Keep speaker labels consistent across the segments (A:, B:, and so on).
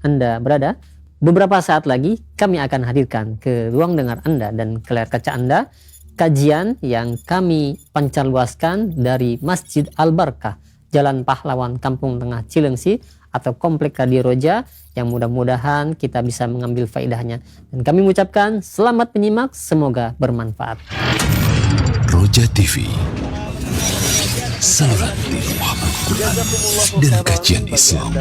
A: Anda berada, beberapa saat lagi kami akan hadirkan ke ruang dengar Anda dan ke layar kaca Anda kajian yang kami pancarluaskan dari Masjid Al-Barkah, Jalan Pahlawan, Kampung Tengah Cilengsi atau Komplek Radio Roja, yang mudah-mudahan kita bisa mengambil faedahnya. Dan kami mengucapkan selamat menyimak, semoga bermanfaat.
B: Roja TV, saluran tiruah Al-Quran dan kajian Islam.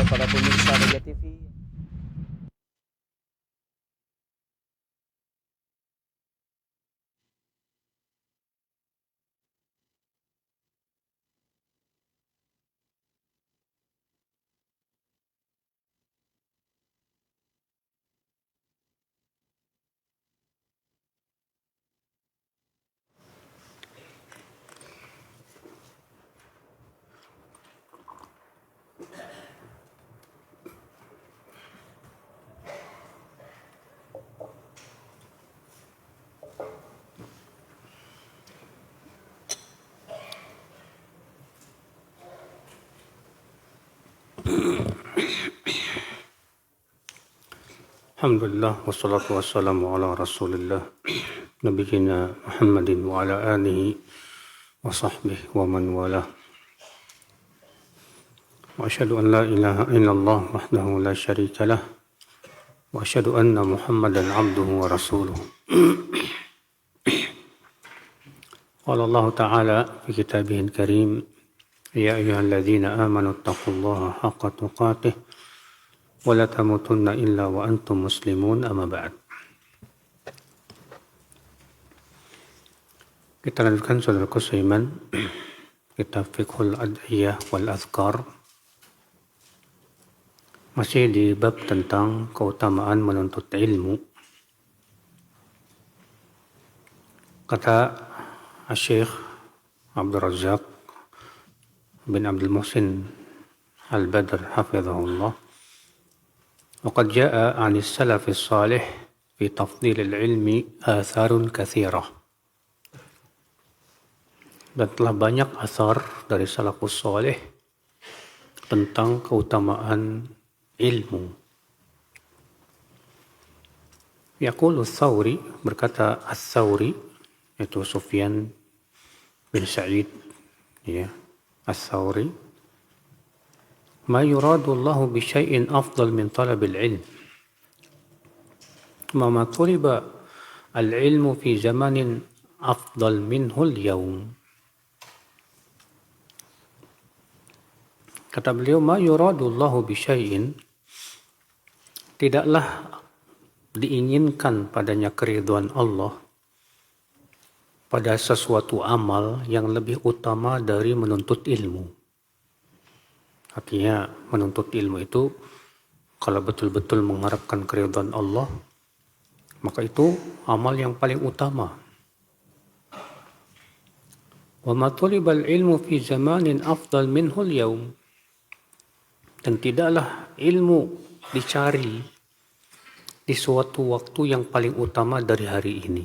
C: Alhamdulillah wassalatu wassalamu ala Rasulillah nabiyina Muhammadin wa ala alihi wa sahbihi wa man wala. Wa asyhadu an la ilaha illallah wahdahu la syarika lah wa asyhadu anna Muhammadan abduhu wa rasuluh. Qala Allah Ta'ala fi kitabihil karim, ya ayyuhalladzina amanu taqullaha haqqa tuqatih wa la tamutunna illa wa antum muslimun, amma ba'd. Kita lanjutkan saudaraku seiman kitab Fiqhul Ad'iyah wal Azkar, masih di bab tentang keutamaan menuntut ilmu. Kata Syekh Abdul Razak bin Abdul Muhsin Al-Badr hafizahullah, وقد جاء عن السلف الصالح في تفضيل العلم آثار كثيرة. Dan telah banyak asar dari salafus soleh tentang keutamaan ilmu. Yaqulu Thawri, berkata Ats-Tsawri, yaitu Sufyan bin Sa'id, ya, Ats-Tsawri, ma yuradu Allahu bi syai'in afdal min talabil ilm. Ma tuliba al-ilmu fi zamanin afdal minhu al-yawm. Kata beliau, ma yuradu Allahu bi syai'in, tidaklah diinginkan padanya keridhaan Allah pada sesuatu amal yang lebih utama dari menuntut ilmu. Artinya menuntut ilmu itu kalau betul-betul mengharapkan keridhaan Allah, maka itu amal yang paling utama. Wa ma tulibal ilmu fi zamanin afdal minhu al-yawm. Dan tidaklah ilmu dicari di suatu waktu yang paling utama dari hari ini.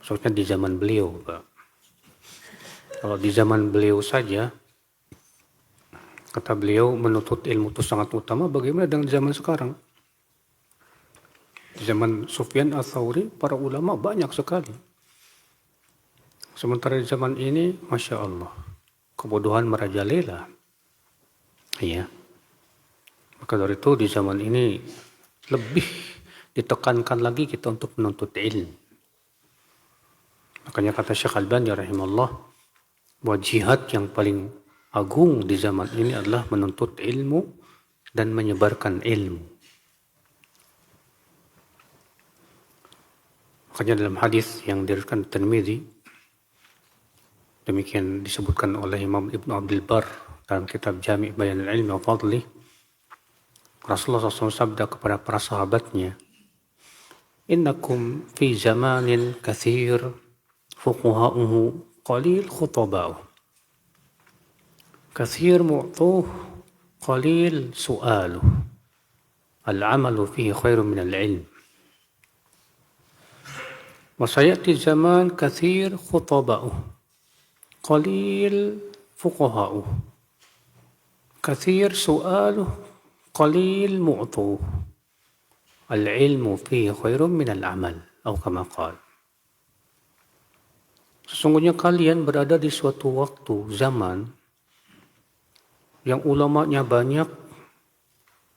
C: Maksudnya di zaman beliau, Pak. Kalau di zaman beliau saja, kata beliau, menuntut ilmu itu sangat utama, bagaimana dengan zaman sekarang? Di zaman Sufyan Ats-Tsawri, para ulama banyak sekali. Sementara di zaman ini, Masya Allah, kebodohan merajalela. Iya. Maka dari itu di zaman ini lebih ditekankan lagi kita untuk menuntut ilmu. Makanya kata Syekh Al-Albani rahimahullah, bahwa jihad yang paling agung di zaman ini adalah menuntut ilmu dan menyebarkan ilmu. Makanya dalam hadis yang diriwayatkan Tirmidzi, demikian disebutkan oleh Imam Ibnu Abdul Barr dalam kitab Jami' Bayanul Ilmi wa Fadli, Rasulullah SAW sabda kepada para sahabatnya, innakum fi zamanin kathir fuqaha'uhu qalil khutaba'uh, kathir mu'tuh qalil su'aluh, al-amalu fihi khairu min al-ilm. Wa sayati zaman kathir khutaba'uh qalil fuqaha'uh, kathir su'aluh qalil mu'tuh al-ilmu fihi khairun minal amal atau kama qala. Sesungguhnya kalian berada di suatu waktu zaman yang ulamanya banyak,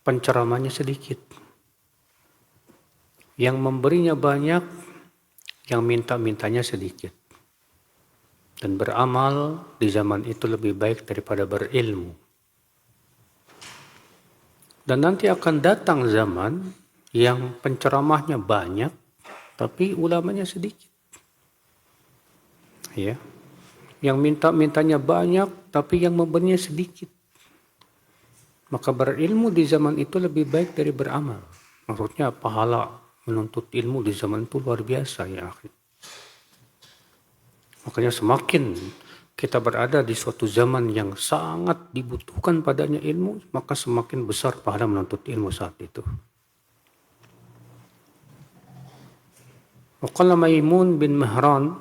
C: penceramahnya sedikit. Yang memberinya banyak, yang minta-mintanya sedikit. Dan beramal di zaman itu lebih baik daripada berilmu. Dan nanti akan datang zaman yang penceramahnya banyak, tapi ulamanya sedikit. Ya. Yang minta-mintanya banyak, tapi yang memberinya sedikit. Maka berilmu di zaman itu lebih baik dari beramal. Maksudnya pahala menuntut ilmu di zaman itu luar biasa ya akhir. Makanya semakin kita berada di suatu zaman yang sangat dibutuhkan padanya ilmu, maka semakin besar pahala menuntut ilmu saat itu. Waqala Maimun bin Mihran,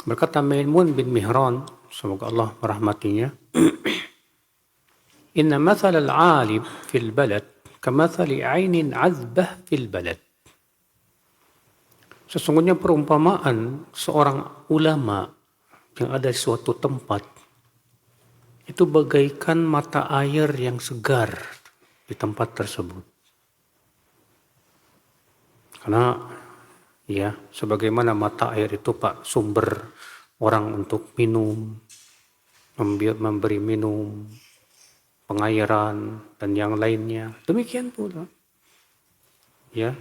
C: berkata Maimun bin Mihran, semoga Allah merahmatinya, Inna mathal al-alim fil balad kamathali ainin azbah fil balad. Sesungguhnya perumpamaan seorang ulama yang ada di suatu tempat itu bagaikan mata air yang segar di tempat tersebut. Karena ya, sebagaimana mata air itu Pak, sumber orang untuk minum, memberi minum, pengairan dan yang lainnya. Demikian pula. Ya.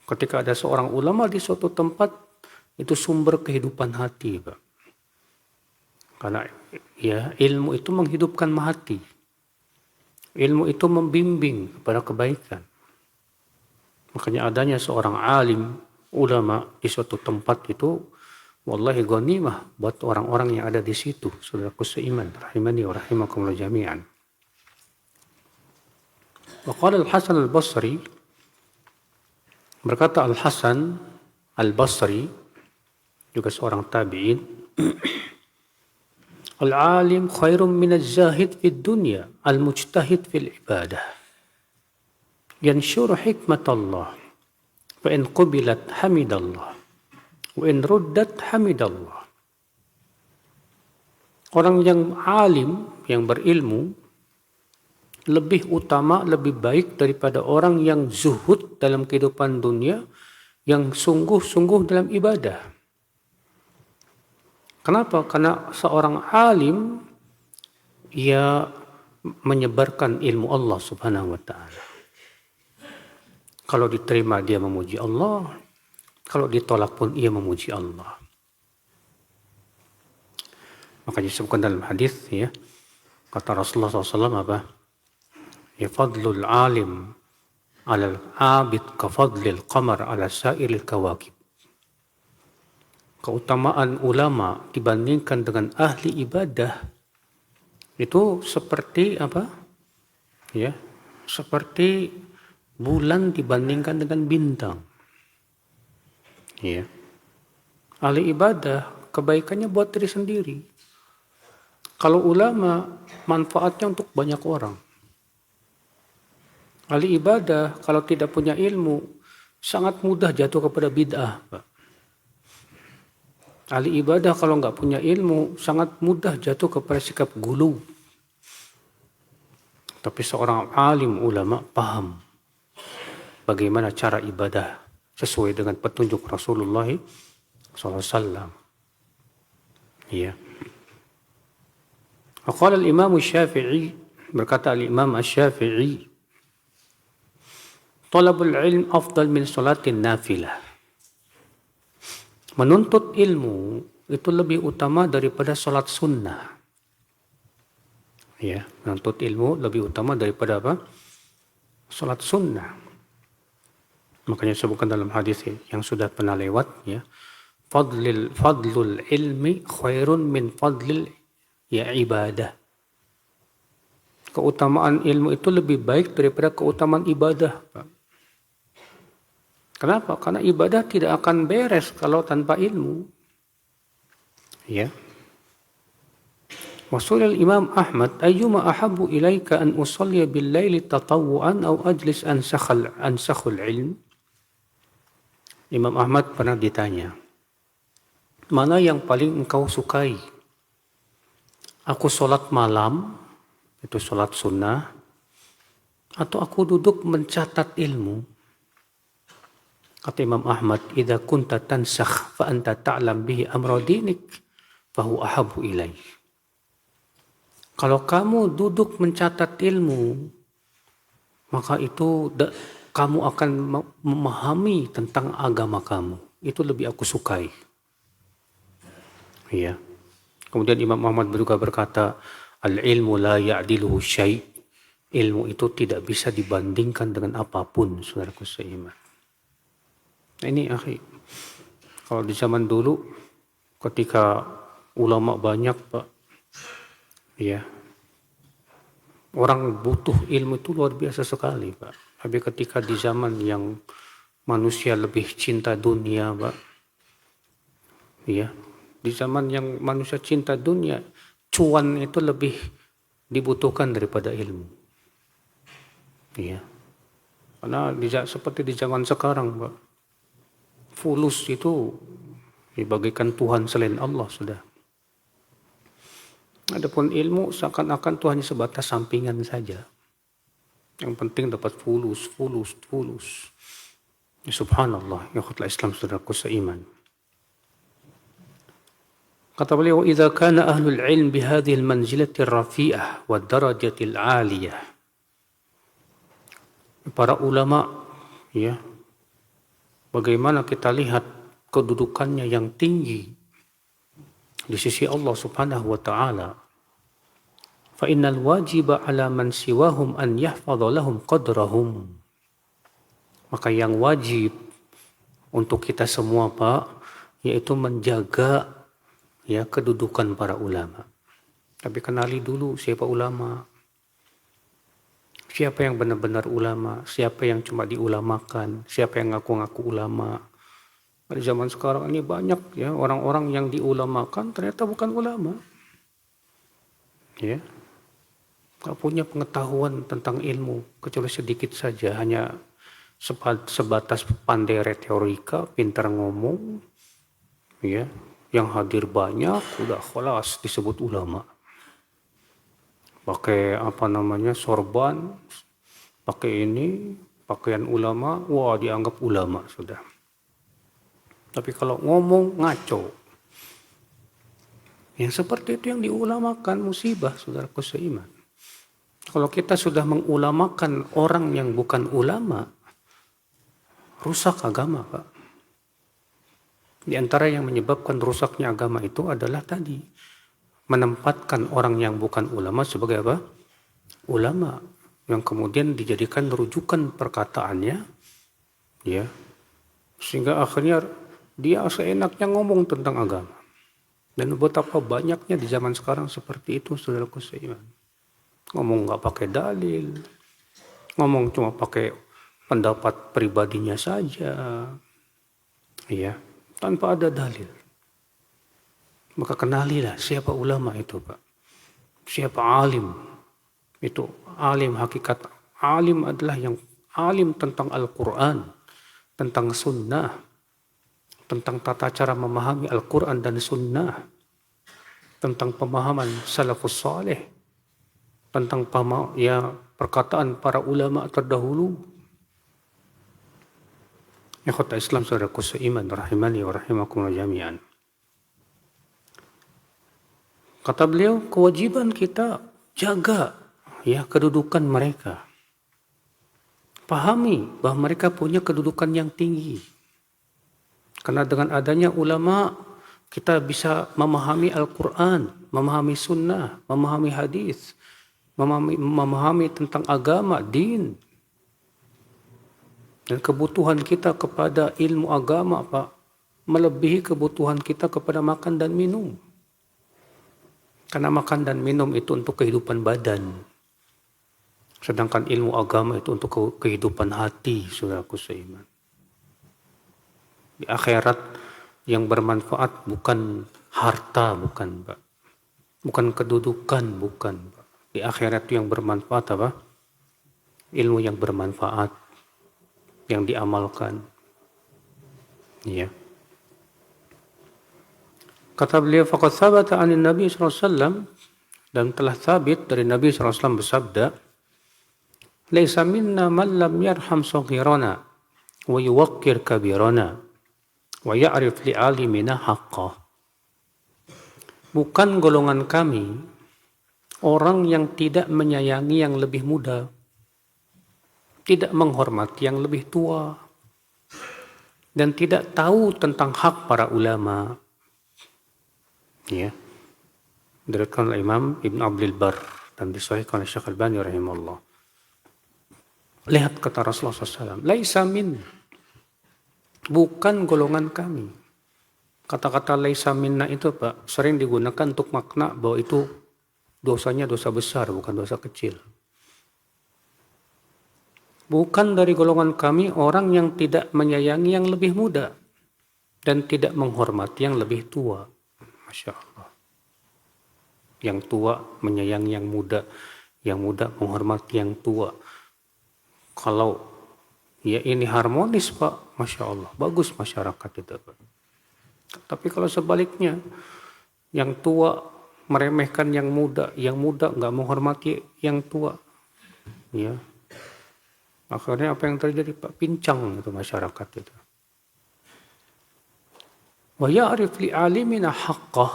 C: Ketika ada seorang ulama di suatu tempat, itu sumber kehidupan hati, Pak. Karena ya, ilmu itu menghidupkan hati. Ilmu itu membimbing kepada kebaikan. Makanya adanya seorang alim, ulama di suatu tempat itu, wallahi ghanimah buat orang-orang yang ada di situ. Saudaraku seiman, rahimani wa rahimakumullah jami'an. Wa qala Al-Hasan Al-Basri, berkata Al-Hasan Al-Basri, juga seorang tabi'in, Al-alim khairun min az-zahid fid dunya, al-mujtahid fil ibadah. Yanshuru hikmat Allah, fa in qubilat hamidallah, wa in ruddat hamidallah. Orang yang alim, yang berilmu, lebih utama, lebih baik daripada orang yang zuhud dalam kehidupan dunia, yang sungguh-sungguh dalam ibadah. Kenapa? Karena seorang alim, ia menyebarkan ilmu Allah subhanahu wa ta'ala. Kalau diterima dia memuji Allah, kalau ditolak pun ia memuji Allah. Makanya disebutkan dalam hadis, ya, kata Rasulullah SAW apa? Ya, fadlul alim alal abid ka fadlil qamar ala sairil kawakib. Keutamaan ulama dibandingkan dengan ahli ibadah itu seperti apa? Ya, seperti bulan dibandingkan dengan bintang. Ya. Ahli ibadah kebaikannya buat diri sendiri. Kalau ulama manfaatnya untuk banyak orang. Ahli ibadah kalau tidak punya ilmu sangat mudah jatuh kepada bid'ah, Pak. Ahli ibadah kalau nggak punya ilmu sangat mudah jatuh kepada sikap gulu. Tapi seorang alim ulama paham bagaimana cara ibadah sesuai dengan petunjuk Rasulullah SAW. Ya. Qala al-Imam Syafi'i, berkata al-Imam Syafi'i, talabul ilm afdal min salatin nafilah. Menuntut ilmu itu lebih utama daripada salat sunnah. Ya, menuntut ilmu lebih utama daripada apa? Salat sunnah. Makanya disebutkan dalam hadis yang sudah pernah lewat, ya, fadlul ilmi khairun min fadlil ya ibadah. Keutamaan ilmu itu lebih baik daripada keutamaan ibadah, Pak. Kenapa? Karena ibadah tidak akan beres kalau tanpa ilmu. Ya. وسئل الإمام أحمد أيما أحب إليك أن أصلي بالليل تطوعا أو أجلس أنسخ العلم. Imam Ahmad pernah ditanya, mana yang paling engkau sukai? Aku sholat malam, itu sholat sunnah, atau aku duduk mencatat ilmu? Kata Imam Ahmad, idza kunta tansakh fa anta ta'lam bihi amra dinik fahu ahabu ilaih. Kalau kamu duduk mencatat ilmu, maka itu kamu akan memahami tentang agama kamu. Itu lebih aku sukai. Ya. Kemudian Imam Ahmad juga berkata, al-ilmu la ya'diluhu syai'. Ilmu itu tidak bisa dibandingkan dengan apapun, saudaraku seiman. Nah, ini akhi, kalau di zaman dulu ketika ulama banyak, Pak, ya, orang butuh ilmu itu luar biasa sekali, Pak. Tapi ketika di zaman yang manusia lebih cinta dunia, Pak, ya, di zaman yang manusia cinta dunia, cuan itu lebih dibutuhkan daripada ilmu, ya. Karena seperti di zaman sekarang, Pak, fulus itu dibagikan Tuhan selain Allah sudah. Adapun ilmu seakan-akan itu hanya sebatas sampingan saja. Yang penting dapat fulus. Ya, subhanallah, ya khutbah Islam saudaraku seiman. Kata beliau, "Idza kana ahlul ilm bihadhihi al-manzilati ar-rafi'ah wa darajati al-'aliyah." Para ulama, ya, bagaimana kita lihat kedudukannya yang tinggi di sisi Allah Subhanahu wa taala. Fa innal wajiba 'ala man siwahum an yahfadha lahum qadrahum. Maka yang wajib untuk kita semua, Pak, yaitu menjaga, ya, kedudukan para ulama. Tapi kenali dulu siapa ulama. Siapa yang benar-benar ulama, siapa yang cuma diulamakan, siapa yang ngaku-ngaku ulama. Di zaman sekarang ini banyak, ya, orang-orang yang diulamakan ternyata bukan ulama. Ya. Gak punya pengetahuan tentang ilmu, kecuali sedikit saja, hanya sebatas pandai retorika, pintar ngomong, ya, yang hadir banyak, udah khalas disebut ulama. Pakai sorban, pakai ini, pakaian ulama, wah dianggap ulama sudah. Tapi kalau ngomong ngaco. Yang seperti itu yang diulamakan, musibah, saudaraku seiman. Kalau kita sudah mengulamakan orang yang bukan ulama, rusak agama, Pak. Di antara yang menyebabkan rusaknya agama itu adalah tadi, menempatkan orang yang bukan ulama sebagai apa? Ulama, yang kemudian dijadikan rujukan perkataannya, ya, sehingga akhirnya dia seenaknya ngomong tentang agama. Dan betapa banyaknya di zaman sekarang seperti itu, saudaraku seiman. Ngomong nggak pakai dalil, ngomong cuma pakai pendapat pribadinya saja, ya, tanpa ada dalil. Maka kenalilah siapa ulama itu, Pak. Siapa alim. Itu alim hakikat. Alim adalah yang alim tentang Al-Quran, tentang sunnah, tentang tata cara memahami Al-Quran dan sunnah, tentang pemahaman salafus salih, tentang perkataan para ulama terdahulu. Ikhwata Islam saudaraku seiman, rahimani wa rahimakumullah jami'an. Kata beliau, kewajiban kita jaga, ya, kedudukan mereka. Pahami bahwa mereka punya kedudukan yang tinggi. Karena dengan adanya ulama, kita bisa memahami Al-Quran, memahami sunnah, memahami hadis, memahami tentang agama, din. Dan kebutuhan kita kepada ilmu agama, Pak, melebihi kebutuhan kita kepada makan dan minum. Karena makan dan minum itu untuk kehidupan badan. Sedangkan ilmu agama itu untuk kehidupan hati, saudaraku seiman. Di akhirat yang bermanfaat bukan harta, bukan, Pak. Bukan kedudukan, bukan. Di akhirat itu yang bermanfaat apa? Ilmu yang bermanfaat, yang diamalkan. Ya. Kata beliau, faqad thabata 'anil Nabi sallallahu alaihi wasallam, dan telah sabit dari Nabi sallallahu alaihi wasallam bersabda, "Laisa minna man lam yarham saghirana wa yuwaqqir kabirana wa ya'rif li'alimina haqqah." Bukan golongan kami orang yang tidak menyayangi yang lebih muda, tidak menghormati yang lebih tua, dan tidak tahu tentang hak para ulama. Ya. Diriwayatkan oleh Imam Ibn Abdul Bar dan disahihkan oleh Syekh Al-Albani rahimahullah. Lihat kata Rasulullah SAW, laisa min, bukan golongan kami. Kata-kata laisa minna itu Pak sering digunakan untuk makna bahwa itu dosanya dosa besar, bukan dosa kecil. Bukan dari golongan kami orang yang tidak menyayangi yang lebih muda dan tidak menghormati yang lebih tua. Masya Allah. Yang tua menyayangi yang muda menghormati yang tua. Kalau ya ini harmonis Pak, Masya Allah, bagus masyarakat itu Pak. Tapi kalau sebaliknya, yang tua meremehkan yang muda nggak menghormati yang tua, ya akhirnya apa yang terjadi Pak? Pincang itu masyarakat itu. Wa ya'rif li alimina haqqah,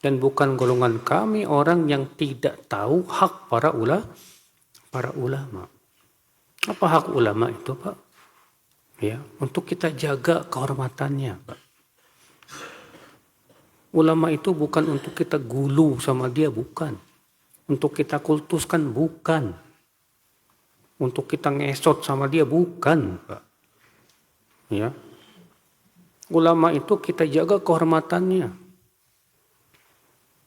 C: dan bukan golongan kami orang yang tidak tahu hak para ulama. Apa hak ulama itu Pak? Ya, untuk kita jaga kehormatannya Pak. Ulama itu bukan untuk kita gulu sama dia, bukan. Untuk kita kultuskan, bukan. Untuk kita ngesot sama dia, bukan Pak. Ya. Ulama itu kita jaga kehormatannya.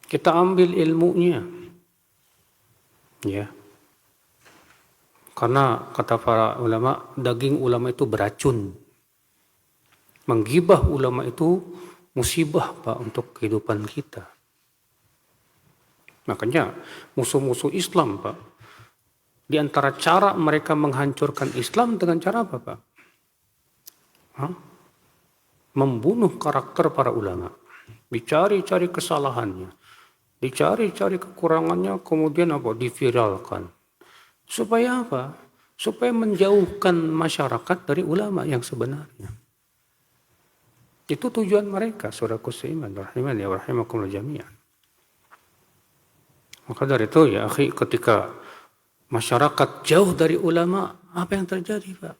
C: Kita ambil ilmunya. Ya. Karena kata para ulama, daging ulama itu beracun. Menggibah ulama itu musibah Pak untuk kehidupan kita. Makanya musuh-musuh Islam Pak, di antara cara mereka menghancurkan Islam dengan cara apa Pak? Membunuh karakter para ulama. Dicari-cari kesalahannya. Dicari-cari kekurangannya, kemudian apa? Diviralkan. Supaya apa? Supaya menjauhkan masyarakat dari ulama yang sebenarnya. Itu tujuan mereka, saudaraku seiman, rahimani wa rahimakumullah jami'an. Maka dari itu ya akhi, ketika masyarakat jauh dari ulama, apa yang terjadi Pak?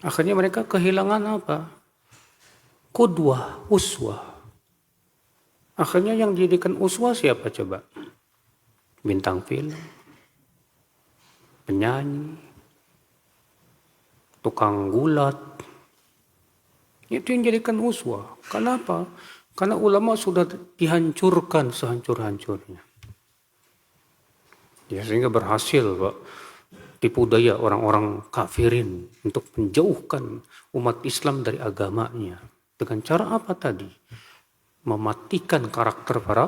C: Akhirnya mereka kehilangan apa? Qudwah, uswah. Akhirnya yang dijadikan uswah siapa coba? Bintang film, penyanyi, tukang gulat. Itu yang jadikan uswah. Kenapa? Karena ulama sudah dihancurkan sehancur-hancurnya. Ya, sehingga berhasil Pak tipu daya orang-orang kafirin untuk menjauhkan umat Islam dari agamanya. Dengan cara apa tadi? Mematikan karakter para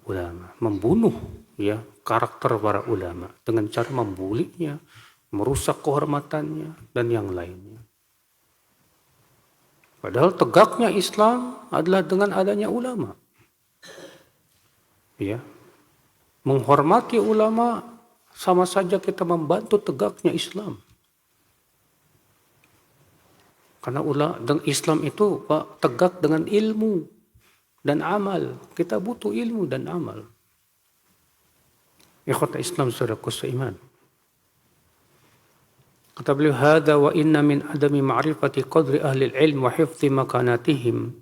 C: ulama, membunuh ya karakter para ulama dengan cara membuliknya, merusak kehormatannya dan yang lainnya. Padahal tegaknya Islam adalah dengan adanya ulama. Ya. Menghormati ulama sama saja kita membantu tegaknya Islam. Karena Islam itu Pak tegak dengan ilmu dan amal. Kita butuh ilmu dan amal. Ikhwata Islam saudaraku seiman. Kata beliau, "Hadza wa inna min adami ma'rifati qadri ahli al-ilm wa hifdhi makanatihim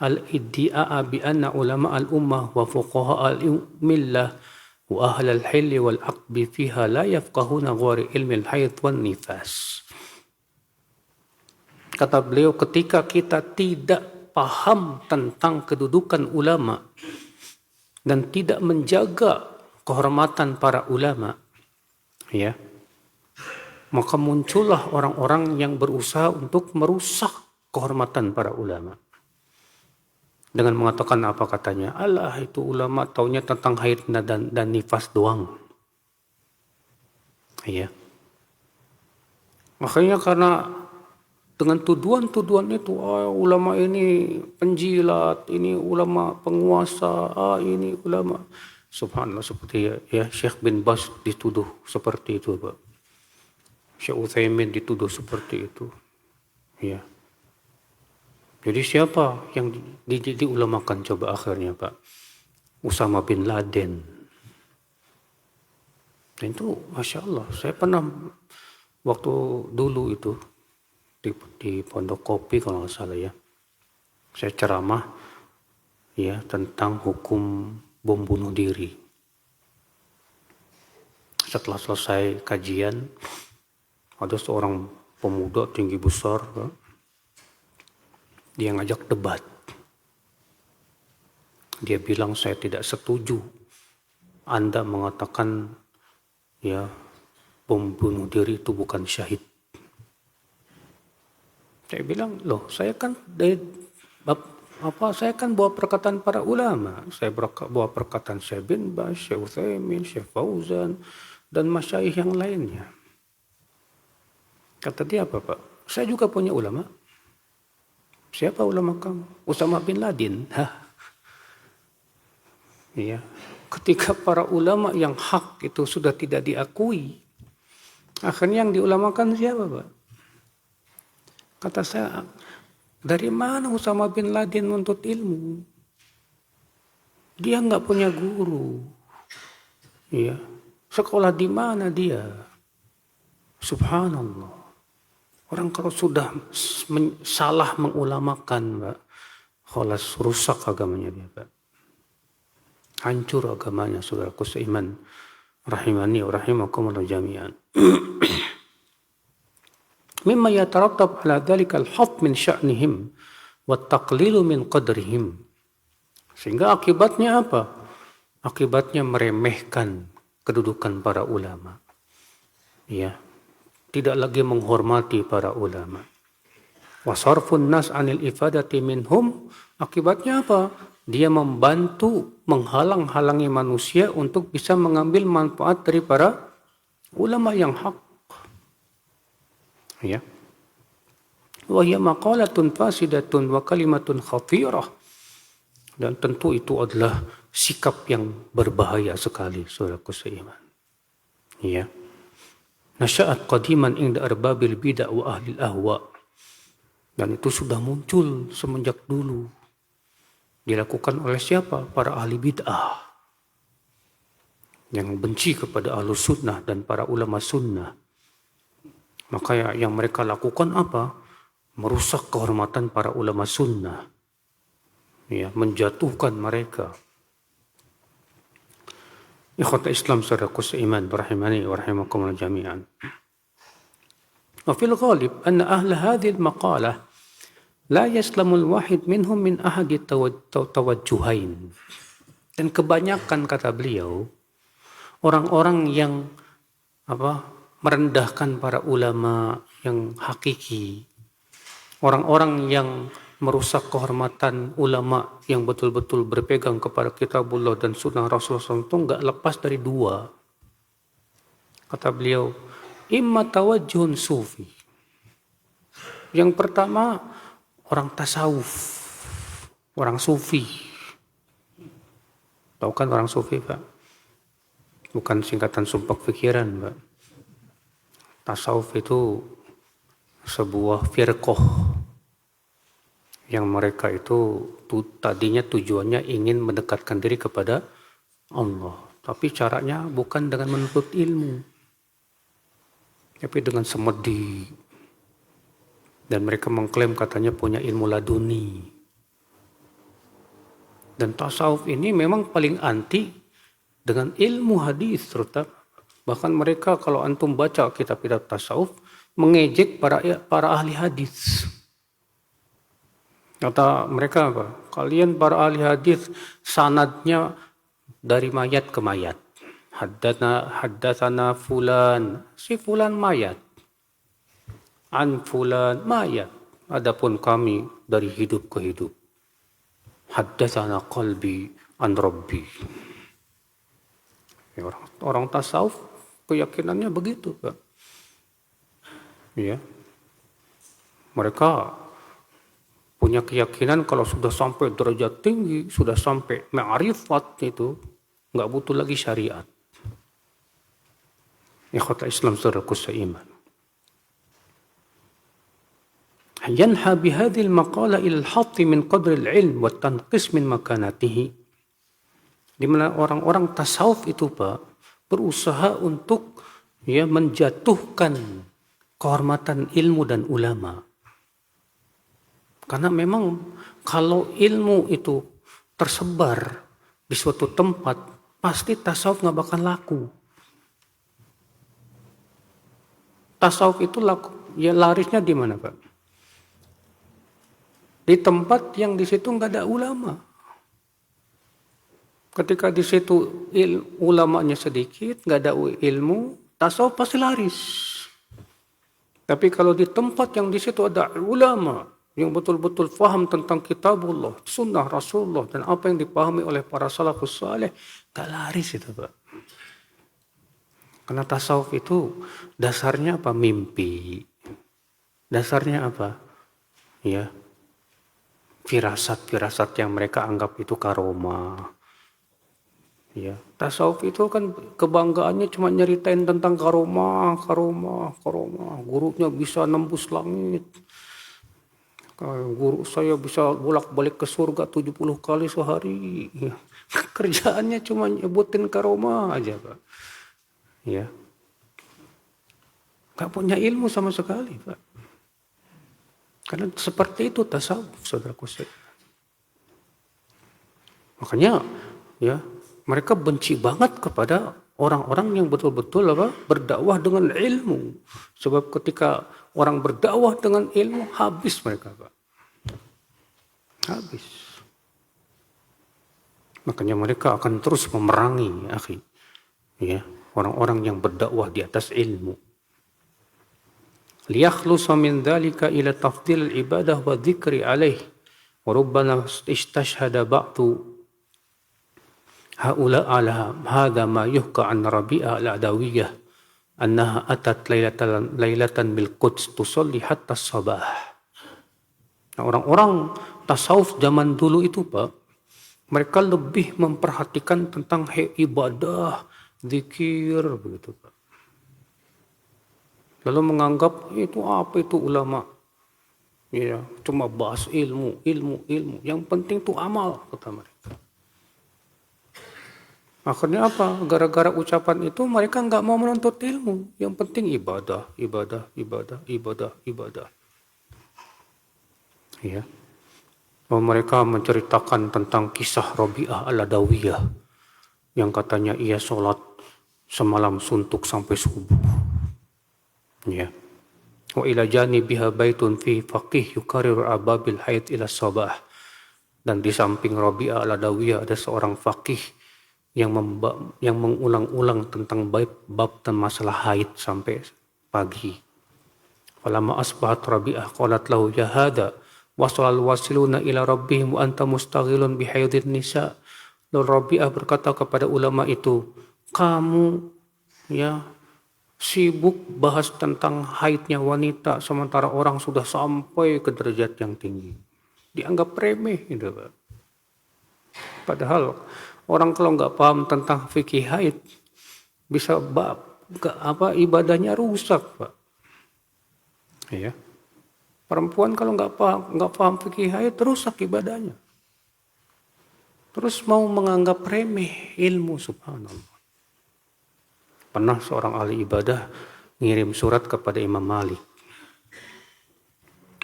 C: al-iddi'a bi anna ulama al-ummah wa fuqaha al-millah wa ahli al-hilli wal 'aqbi fiha la yafqahuna ghairi ilmi al-hayd wan nifas." Kata beliau, ketika kita tidak paham tentang kedudukan ulama dan tidak menjaga kehormatan para ulama, ya, maka muncullah orang-orang yang berusaha untuk merusak kehormatan para ulama. dengan mengatakan apa katanya? Allah itu ulama taunya tentang haid dan nifas doang. Iya. Makanya karena dengan tuduhan-tuduhan itu, ulama ini penjilat, ini ulama penguasa, ini ulama. Subhanallah, seperti ya Syekh bin Baz dituduh seperti itu, Pak. Syekh Utsaimin dituduh seperti itu. Ya. Jadi siapa yang diulamakan coba akhirnya, Pak? Usama bin Laden. Dan itu Masya Allah, saya pernah waktu dulu itu di Pondok Kopi kalau nggak salah ya, saya ceramah ya tentang hukum bom bunuh diri. Setelah selesai kajian, ada seorang pemuda tinggi besar, dia ngajak debat. Dia bilang saya tidak setuju Anda mengatakan ya bom bunuh diri itu bukan syahid. Saya bilang, loh, saya kan bawa perkataan para ulama. Saya bawa perkataan Syekh bin Baz, Syekh Utsaimin, Syekh Fauzan, dan masyayikh yang lainnya. Kata dia apa, Pak? Saya juga punya ulama. Siapa ulama kamu? Usama bin Laden. Iya. Ketika para ulama yang hak itu sudah tidak diakui, akhirnya yang diulamakan siapa, Pak? Kata saya, dari mana Usama bin Laden menuntut ilmu? Dia nggak punya guru. Iya. Sekolah di mana dia? Subhanallah. Orang kalau sudah salah mengulamakan, Pak, khalas rusak agamanya dia, Pak. Hancur agamanya, saudaraku seiman. Rahimani wa rahimakumullah jami'an. Mimma yatarattab ala dhalika al-hadd min sya'nihim wa taqlilu min qadrihim. Sehingga akibatnya apa? Akibatnya meremehkan kedudukan para ulama. Ya. Tidak lagi menghormati para ulama. Wasarfun nas anil ifadati minhum, akibatnya apa? Dia membantu menghalang-halangi manusia untuk bisa mengambil manfaat dari para ulama yang hak. Ya. Wa hiya maqalatun fasidatun wa kalimatun khatirah. Dan tentu itu adalah sikap yang berbahaya sekali, saudaraku seiman. Ya. Nasya'at qadiman inda arbabil bid'ah wa ahlil ahwa. Dan itu sudah muncul semenjak dulu. Dilakukan oleh siapa? Para ahli bid'ah. Yang benci kepada ahlu sunnah dan para ulama sunnah. Maka yang mereka lakukan apa? Merusak kehormatan para ulama sunnah. Ya, menjatuhkan mereka. Ikhwata Islam saudaraku seiman rahimani wa rahimakumullah jami'an. Wa fil ghalib anna ahla hadhihi al-maqalah la yaslamu al-wahid minhum min ahadi tawajjuhain. Dan kebanyakan kata beliau orang-orang yang merendahkan para ulama yang hakiki, orang-orang yang merusak kehormatan ulama yang betul-betul berpegang kepada kitabullah dan sunnah Rasulullah SAW itu nggak lepas dari dua. Kata beliau, imma tawajjuhun sufi. Yang pertama, orang tasawuf, orang sufi. Tahu kan orang sufi, Pak? Bukan singkatan sumpah pikiran, Pak. Tasawuf itu sebuah firqah yang mereka itu tadinya tujuannya ingin mendekatkan diri kepada Allah. Tapi caranya bukan dengan menuntut ilmu. Tapi dengan semedi. Dan mereka mengklaim katanya punya ilmu laduni. Dan tasawuf ini memang paling anti dengan ilmu hadis terutama. Bahkan mereka kalau antum baca kitab-kitab tasawuf mengejek para ahli hadis. Kata mereka apa? Kalian para ahli hadis sanadnya dari mayat ke mayat. Haddatsana fulan, si fulan mayat. An fulan mayat. Adapun kami dari hidup ke hidup. haddatsana qalbi an rabbi. Ya, orang tasawuf keyakinannya begitu, Pak. Ya. Mereka punya keyakinan kalau sudah sampai derajat tinggi, sudah sampai ma'rifat itu, nggak butuh lagi syariat. Ikhwatal Islam saudaraku seiman. Yanha bihadhil maqala ila al-hatt min qadri al-ilm wa tanqis min makanatihi. Di mana orang-orang tasawuf itu, Pak, berusaha untuk menjatuhkan kehormatan ilmu dan ulama. Karena memang kalau ilmu itu tersebar di suatu tempat, pasti tasawuf nggak bakal laku. Tasawuf itu larisnya di mana, Pak? Di tempat yang di situ nggak ada ulama. Ketika di situ ulamanya sedikit, nggak ada ilmu, tasawuf pasti laris. Tapi kalau di tempat yang di situ ada ulama yang betul-betul faham tentang kitabullah, sunnah Rasulullah, dan apa yang dipahami oleh para salafus saleh, gak laris itu, Pak. Karena tasawuf itu dasarnya apa? Mimpi. Dasarnya apa? Ya, firasat-firasat yang mereka anggap itu karomah. Ya, tasawuf itu kan kebanggaannya cuma nyeritain tentang karomah. Gurunya bisa nembus langit. Guru saya bisa bolak-balik ke surga 70 kali sehari. Ya. Kerjaannya cuma nyebutin karomah aja, Pak. Ya. Gak punya ilmu sama sekali, Pak. Karena seperti itu tasawuf, saudaraku. Makanya, ya, mereka benci banget kepada orang-orang yang betul-betul berdakwah dengan ilmu. Sebab ketika orang berdakwah dengan ilmu, habis mereka, Pak. Habis. Makanya mereka akan terus memerangi, akhi. Ya, orang-orang yang berdakwah di atas ilmu. Liyakhlusa min dzalika ila tafdil ibadah wa dzikri alaih. Wa rubbana istashhada ba'du haula ala hadha ma yuhka an Rabi'ah al-Adawiyah annaha atat lailatan bil Quds tusalli hatta sabah. Nah, orang-orang tasawuf zaman dulu itu, Pak, mereka lebih memperhatikan tentang ibadah, zikir, begitu, Pak. Lalu menganggap itu apa itu ulama? Ya, cuma bahas ilmu. Yang penting itu amal, kata mereka. Akhirnya apa? Gara-gara ucapan itu mereka nggak mau menuntut ilmu. Yang penting ibadah. Ya. Mereka menceritakan tentang kisah Rabi'ah al-Adawiyah yang katanya ia sholat semalam suntuk sampai subuh. Ya. Wa ila janibiha baitun fi faqih yukarir ababil haid ila sabah. Dan di samping Rabi'ah al-Adawiyah ada seorang faqih yang mengulang-ulang tentang bab dan masalah haid sampai pagi. Falamma asbahat Rabi'ah qalat lahu ya hada wasalal wasiluna ila rabbihim wa anta mustaghilun bihaidin nisa. Lalu Rabi'ah berkata kepada ulama itu, kamu ya sibuk bahas tentang haidnya wanita sementara orang sudah sampai ke derajat yang tinggi. Dianggap remeh gitu, Pak. Padahal orang kalau nggak paham tentang fikih haid bisa ibadahnya rusak, Pak. Ya. Perempuan kalau nggak paham fikih haid rusak ibadahnya. Terus mau menganggap remeh ilmu, subhanallah. Pernah seorang ahli ibadah ngirim surat kepada Imam Malik,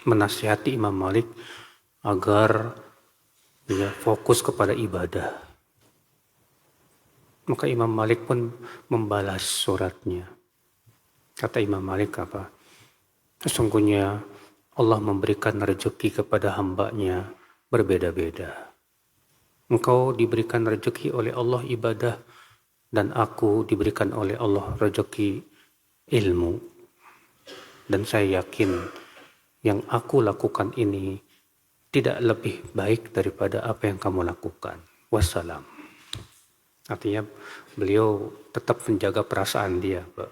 C: menasihati Imam Malik agar fokus kepada ibadah. Maka Imam Malik pun membalas suratnya. Kata Imam Malik apa? Sesungguhnya Allah memberikan rezeki kepada hambanya berbeda-beda. Engkau diberikan rezeki oleh Allah ibadah, dan aku diberikan oleh Allah rezeki ilmu. Dan saya yakin yang aku lakukan ini tidak lebih baik daripada apa yang kamu lakukan. Wassalam. Artinya beliau tetap menjaga perasaan dia, Pak.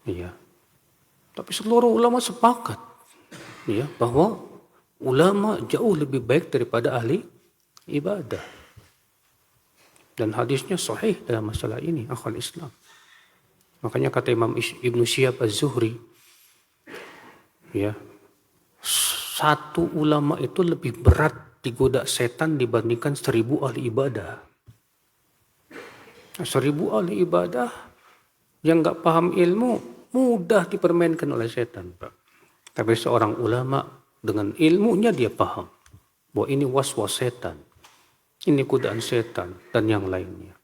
C: Iya. Tapi seluruh ulama sepakat, ya, bahwa ulama jauh lebih baik daripada ahli ibadah. Dan hadisnya sahih dalam masalah ini, akhwal Islam. Makanya kata Imam Ibnu Syihab Az-Zuhri, ya, satu ulama itu lebih berat digoda setan dibandingkan 1000 ahli ibadah. 1000 ahli ibadah yang nggak paham ilmu mudah dipermainkan oleh setan, Pak. Tapi seorang ulama dengan ilmunya dia paham bahwa ini was-was setan, ini godaan setan dan yang lainnya.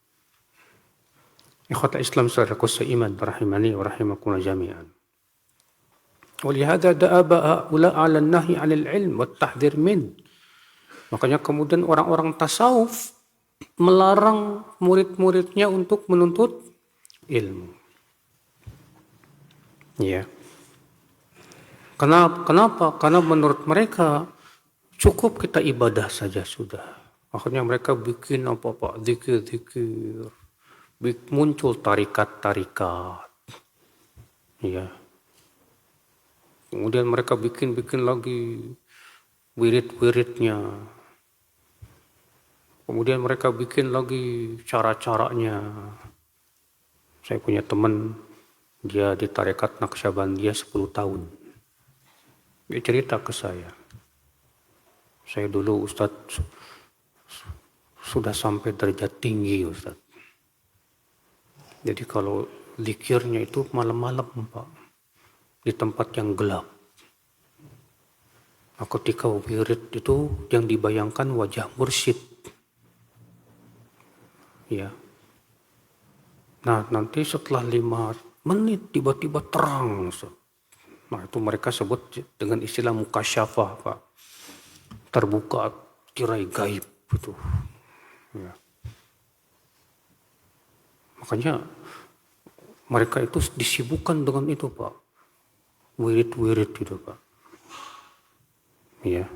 C: Ikhwata Islam saudaraku seiman rahimani wa rahimakumullah jami'an. Walihada da'aba ha'ula 'ala an-nahy 'anil ilm wa tahdhir min. Makanya kemudian orang-orang tasawuf melarang murid-muridnya untuk menuntut ilmu. Ya. Kenapa? Karena menurut mereka cukup kita ibadah saja sudah. Akhirnya mereka bikin apa-apa, zikir-zikir. Muncul tarikat-tarikat. Ya. Kemudian mereka bikin lagi wirid-wiridnya. Kemudian mereka bikin lagi cara-caranya. Saya punya teman, dia di tarekat Naqsyabandiyah 10 tahun. Dia cerita ke saya. Saya dulu Ustadz sudah sampai derajat tinggi Ustadz. Jadi kalau zikirnya itu malam-malam Pak. Di tempat yang gelap. Nah, ketika wirid itu yang dibayangkan wajah mursyid. Ya. Nah, nanti setelah 5 menit tiba-tiba terang. Nah, itu mereka sebut dengan istilah mukasyafah, Pak. Terbuka tirai gaib itu. Ya. Makanya mereka itu disibukkan dengan itu, Pak. Wirid-wirid gitu, Pak. Ya.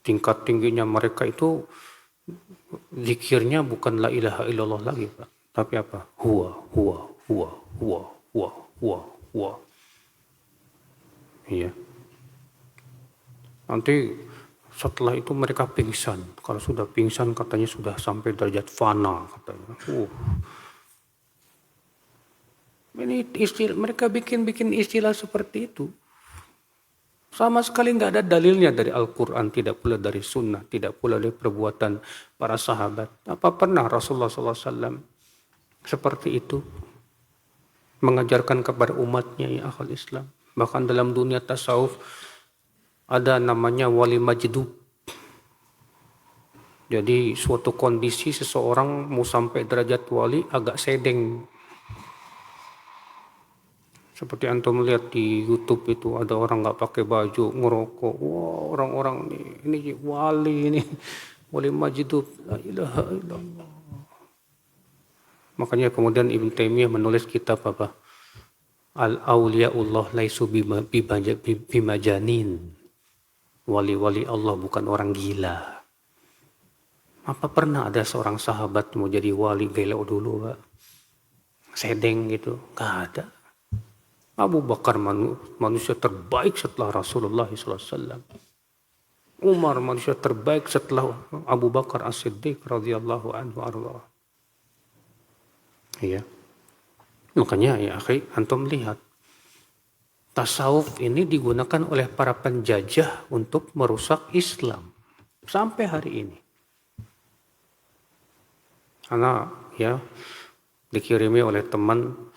C: Tingkat tingginya mereka itu zikirnya bukan la ilaha illallah lagi, Pak. Tapi apa? Huwa. Iya. Nanti setelah itu mereka pingsan. Kalau sudah pingsan katanya sudah sampai derajat fana katanya. Ini mereka bikin istilah seperti itu. Sama sekali nggak ada dalilnya dari Al-Quran, tidak pula dari Sunnah, tidak pula dari perbuatan para sahabat. Apa pernah Rasulullah SAW seperti itu mengajarkan kepada umatnya ya akhwal Islam? Bahkan dalam dunia tasawuf ada namanya wali majdub. Jadi suatu kondisi seseorang mau sampai derajat wali agak sedeng. Seperti antum lihat di YouTube itu ada orang nggak pakai baju ngerokok. Wah, orang-orang ini wali ini wali majdub. La ilaha illallah. Makanya kemudian Ibn Taimiyah menulis kitab apa? Al-Auliyaullah laisu bimajanin. Wali-wali Allah bukan orang gila. Apa pernah ada seorang sahabat mau jadi wali gelo dulu, Pak? Sedeng gitu? Gak ada. Abu Bakar manusia terbaik setelah Rasulullah SAW. Umar manusia terbaik setelah Abu Bakar As-Siddiq radhiyallahu anhu arwah. Iya. Makanya ya akhi, antum lihat. Tasawuf ini digunakan oleh para penjajah untuk merusak Islam. Sampai hari ini. Karena ya dikirimi oleh teman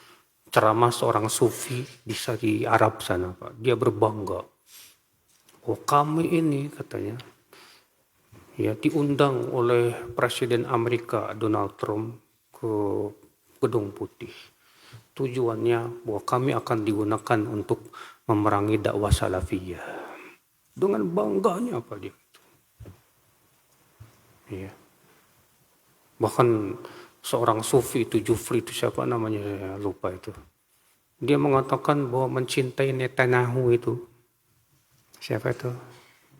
C: ceramah seorang sufi di Arab sana, Pak. Dia berbangga. Oh, kami ini katanya ya diundang oleh Presiden Amerika Donald Trump ke Gedung Putih. Tujuannya bahwa kami akan digunakan untuk memerangi dakwah salafiyah. Dengan bangganya apa dia? Ya. Bahkan seorang sufi itu Jufri itu siapa namanya saya lupa itu. Dia mengatakan bahwa mencintai Netanyahu itu siapa itu?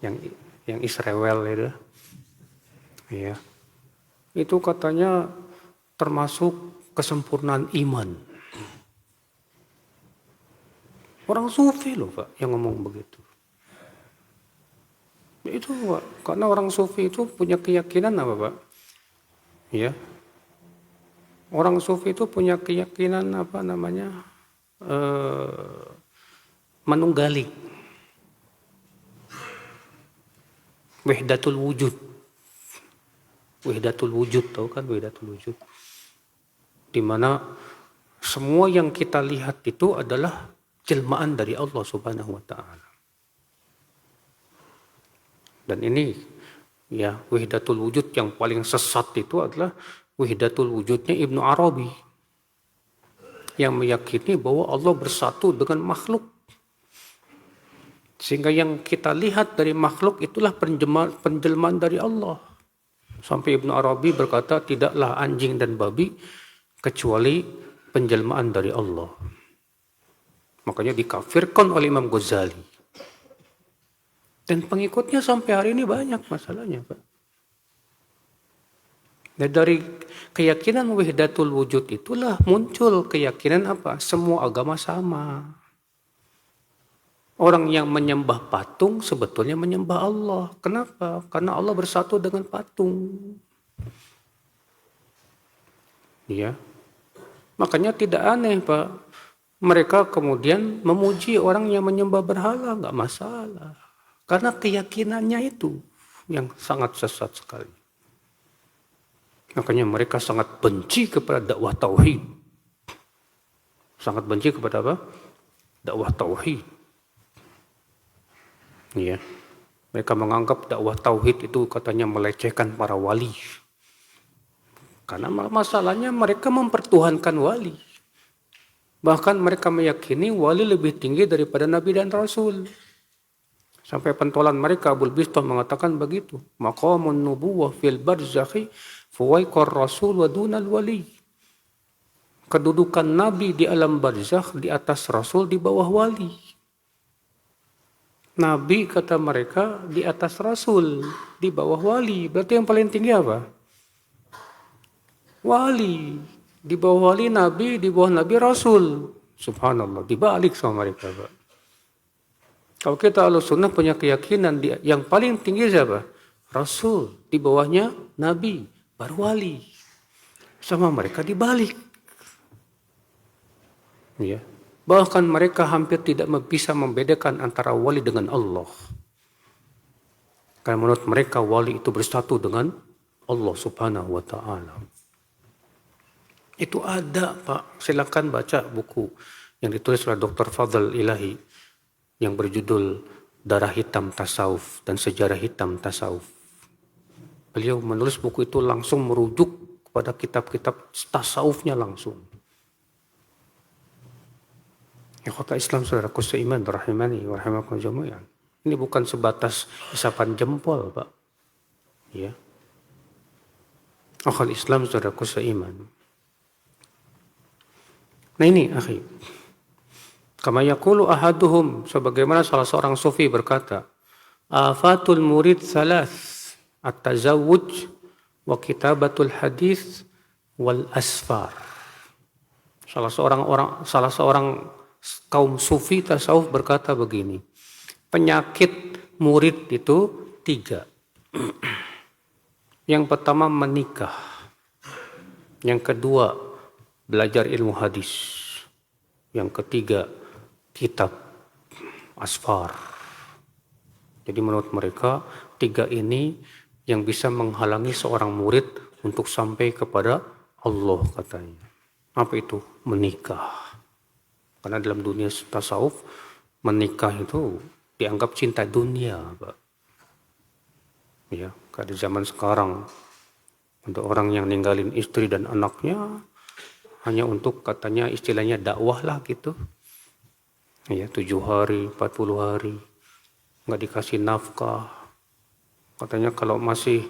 C: Yang yang Israel itu. Ya. Itu katanya termasuk kesempurnaan iman. Orang sufi loh Pak yang ngomong begitu. Itu Pak, karena orang sufi itu punya keyakinan apa Pak? Ya. Orang sufi itu punya keyakinan apa namanya? Manunggali. Wahdatul wujud. Wahdatul wujud, tahu kan wahdatul wujud? Di mana semua yang kita lihat itu adalah jelmaan dari Allah Subhanahu wa taala. Dan ini ya wahdatul wujud yang paling sesat itu adalah wahdatul wujudnya Ibnu Arabi yang meyakini bahwa Allah bersatu dengan makhluk. Sehingga yang kita lihat dari makhluk itulah penjelmaan dari Allah. Sampai Ibnu Arabi berkata tidaklah anjing dan babi kecuali penjelmaan dari Allah. Makanya dikafirkan oleh Imam Ghazali. Dan pengikutnya sampai hari ini banyak masalahnya, Pak. Dan dari keyakinan wahdatul wujud itulah muncul keyakinan apa? Semua agama sama. Orang yang menyembah patung sebetulnya menyembah Allah. Kenapa? Karena Allah bersatu dengan patung. Ya. Makanya tidak aneh, Pak. Mereka kemudian memuji orang yang menyembah berhala, nggak masalah. Karena keyakinannya itu yang sangat sesat sekali. Makanya mereka sangat benci kepada dakwah tauhid. Sangat benci kepada apa? Dakwah tauhid. Ya. Mereka menganggap dakwah tauhid itu katanya melecehkan para wali. Karena masalahnya mereka mempertuhankan wali. Bahkan mereka meyakini wali lebih tinggi daripada nabi dan rasul. Sampai pentolan mereka Abul Bistah mengatakan begitu. Maqamun nubuwah fil barzakhi fuwaiqar rasul wa dunal wali. Kedudukan nabi di alam barzakh di atas rasul di bawah wali. Nabi kata mereka di atas rasul di bawah wali. Berarti yang paling tinggi apa? Wali. Di bawah wali nabi, di bawah nabi rasul. Subhanallah, dibalik sama mereka, Pak. Kalau kita Ahlussunnah punya keyakinan yang paling tinggi siapa? Rasul, di bawahnya nabi, baru wali. Sama mereka dibalik. Ya. Bahkan mereka hampir tidak bisa membedakan antara wali dengan Allah. Karena menurut mereka wali itu bersatu dengan Allah Subhanahu wa taala. Itu ada, Pak. Silakan baca buku yang ditulis oleh Dr. Fadl Ilahi yang berjudul Darah Hitam Tasawuf dan Sejarah Hitam Tasawuf. Beliau menulis buku itu langsung merujuk kepada kitab-kitab tasawufnya langsung. Ya kota Islam saudaraku seiman rahimani wa rahimakum jami'an. Ini bukan sebatas isapan jempol, Pak. Ya. Akal Islam saudaraku seiman. Nah ini, akhi. Kama yaqulu ahaduhum, sebagaimana salah seorang sufi berkata, afatul murid thalath, at-tazawwuj wa kitabatul hadis wal asfar. Salah seorang kaum sufi tasawuf berkata begini, penyakit murid itu 3. Yang pertama menikah. Yang kedua belajar ilmu hadis. Yang ketiga kitab asfar. Jadi menurut mereka 3 ini yang bisa menghalangi seorang murid untuk sampai kepada Allah katanya. Apa itu? Menikah. Karena dalam dunia tasawuf menikah itu dianggap cinta dunia, Pak. Ya, pada zaman sekarang untuk orang yang ninggalin istri dan anaknya hanya untuk katanya istilahnya dakwah lah gitu. Ya, 7 hari, 40 hari nggak dikasih nafkah. Katanya kalau masih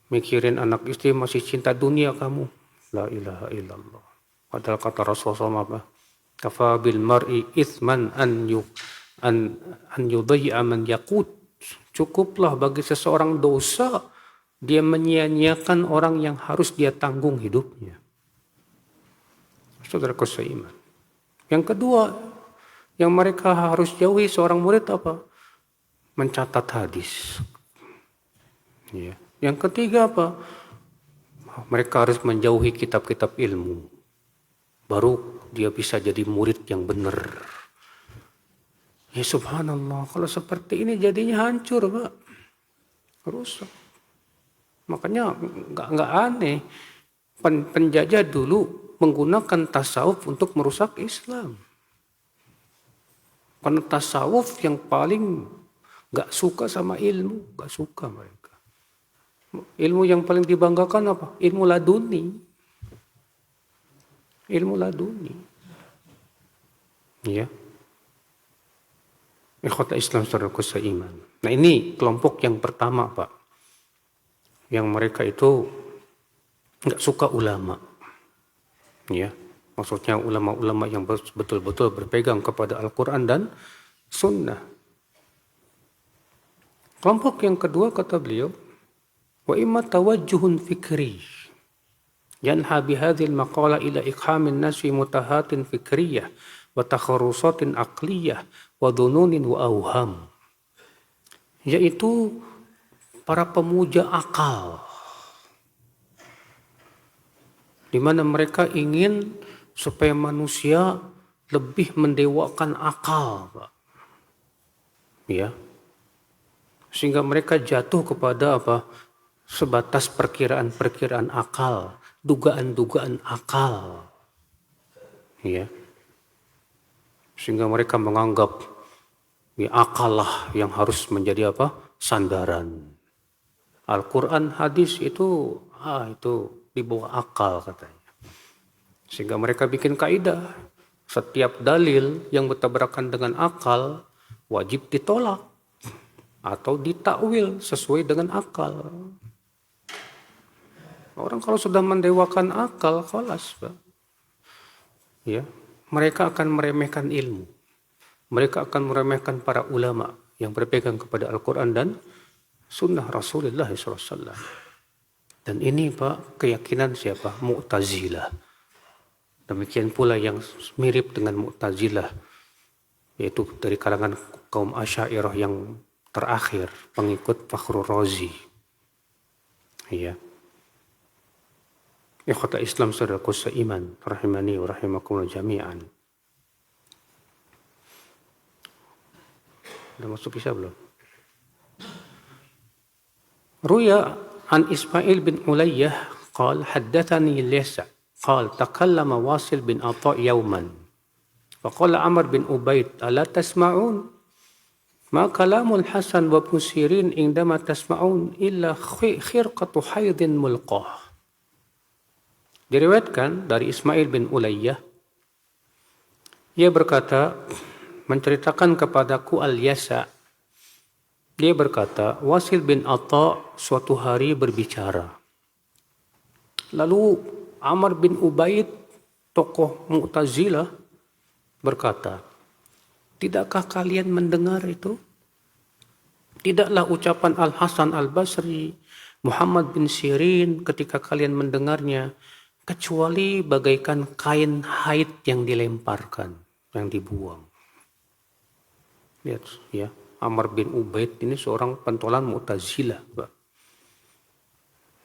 C: mikirin anak istri masih cinta dunia kamu. La ilaha illallah. Padahal kata Rasulullah apa? Kafa bil mar'i ithman an yudhi'a man yaqut. Cukuplah bagi seseorang dosa, dia menyia-nyiakan orang yang harus dia tanggung hidupnya. Saudaraku seiman. Yang kedua, yang mereka harus jauhi seorang murid apa? Mencatat hadis. Ya. Yang ketiga apa? Mereka harus menjauhi kitab-kitab ilmu. Baru dia bisa jadi murid yang benar. Ya subhanallah, kalau seperti ini jadinya hancur, Pak. Rusak. Makanya nggak aneh. Penjajah dulu menggunakan tasawuf untuk merusak Islam. Karena tasawuf yang paling nggak suka sama ilmu, nggak suka mereka. Ilmu yang paling dibanggakan apa? Ilmu laduni. Ilmu laduni. Ya. Ikhwata Islam saudaraku seiman. Nah ini kelompok yang pertama, Pak. Yang mereka itu nggak suka ulama. Ya, maksudnya ulama-ulama yang betul-betul berpegang kepada Al-Quran dan Sunnah. Kelompok yang kedua kata beliau, wa imma tawajjuhun fikri yanha bihadhil maqala ila iqhamin nasi mutahatin fikriyah wa takharusatin aqliyah wa dhununin wa awham. Yaitu para pemuja akal, di mana mereka ingin supaya manusia lebih mendewakan akal, Pak. Ya. Sehingga mereka jatuh kepada apa? Sebatas perkiraan-perkiraan akal, dugaan-dugaan akal. Ya. Sehingga mereka menganggap ya, akal lah yang harus menjadi apa? Sandaran. Al-Quran, hadis itu di bawah akal katanya. Sehingga mereka bikin kaidah. Setiap dalil yang bertabrakan dengan akal wajib ditolak atau ditakwil sesuai dengan akal. Orang kalau sudah mendewakan akal, khalas, Pak. Ya, mereka akan meremehkan ilmu. Mereka akan meremehkan para ulama yang berpegang kepada Al-Quran dan Sunnah Rasulullah SAW. Dan ini Pak, keyakinan siapa? Mu'tazilah. Demikian pula yang mirip dengan Mu'tazilah, yaitu dari kalangan kaum Asy'ariyah yang terakhir, pengikut Fakhrur Razi. Iya. Ikhwata Islam saudaraku seiman, rahimani wa rahimakumullah jami'an. Udah masuk Isya belum? Ruya an Ismail bin Ulayyah qal haddathani Laysa qal takallama Wasil bin Atha yawman faqala Amr bin Ubaid ala tasma'un ma kalamul Hasan wa Ibn Sirin indama tasma'un illa khirqatu haydin mulqah. Diriwayatkan dari Ismail bin Ulayyah, ia berkata, menceritakan kepadaku Al-Yasa, dia berkata, Wasil bin Atha suatu hari berbicara. Lalu Amr bin Ubaid, tokoh Mu'tazilah, berkata, tidakkah kalian mendengar itu? Tidaklah ucapan Al-Hasan Al-Basri, Muhammad bin Sirin ketika kalian mendengarnya, kecuali bagaikan kain haid yang dilemparkan, yang dibuang. Lihat ya. Amr bin Ubaid ini seorang pentolan Mu'tazilah.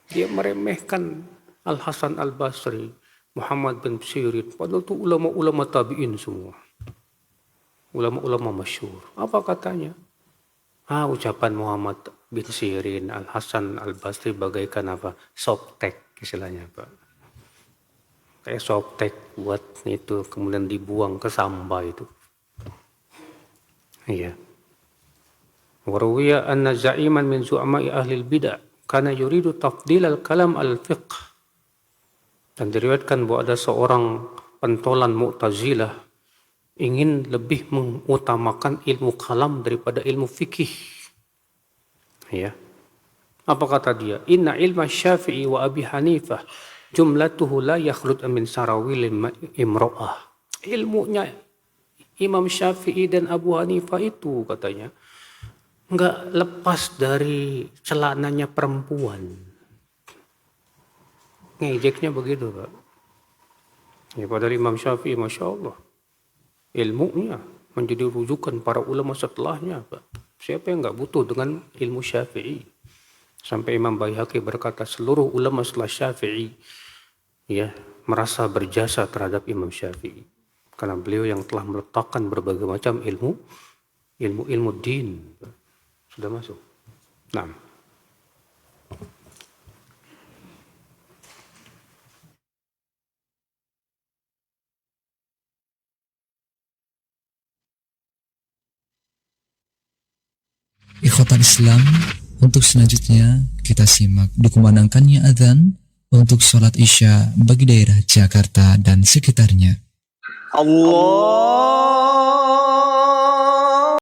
C: Dia meremehkan Al-Hasan Al-Basri, Muhammad bin Sirin. Padahal itu ulama-ulama tabi'in semua. Ulama-ulama masyhur. Apa katanya? Ucapan Muhammad bin Sirin, Al-Hasan Al-Basri bagaikan apa? Softtek istilahnya, Pak. Kayak softtek buat itu kemudian dibuang ke sampah itu. Iya. Waruwiya anna za'iman min zu'ama'i ahli bidah kana yuridu tafdil al-kalam al-fiqh. Dan diriwayatkan bahwa ada seorang pentolan Mu'tazilah ingin lebih mengutamakan ilmu kalam daripada ilmu fikih. Ya. Apa kata dia? Inna ilma Syafi'i wa Abi Hanifah jumlatuhu la yakhrud min sarawil imra'ah. Ilmunya Imam Syafi'i dan Abu Hanifah itu katanya nggak lepas dari celananya perempuan. Ngejeknya begitu, Pak. Ya, padahal Imam Syafi'i, Masya Allah, ilmunya menjadi rujukan para ulama setelahnya, Pak. Siapa yang nggak butuh dengan ilmu Syafi'i? Sampai Imam Baihaqi berkata, seluruh ulama setelah Syafi'i ya merasa berjasa terhadap Imam Syafi'i. Karena beliau yang telah meletakkan berbagai macam ilmu din. Sudah masuk. Nah.
B: Ikhwatal Islam, untuk selanjutnya kita simak dikumandangkannya adzan untuk sholat Isya bagi daerah Jakarta dan sekitarnya.
D: Allah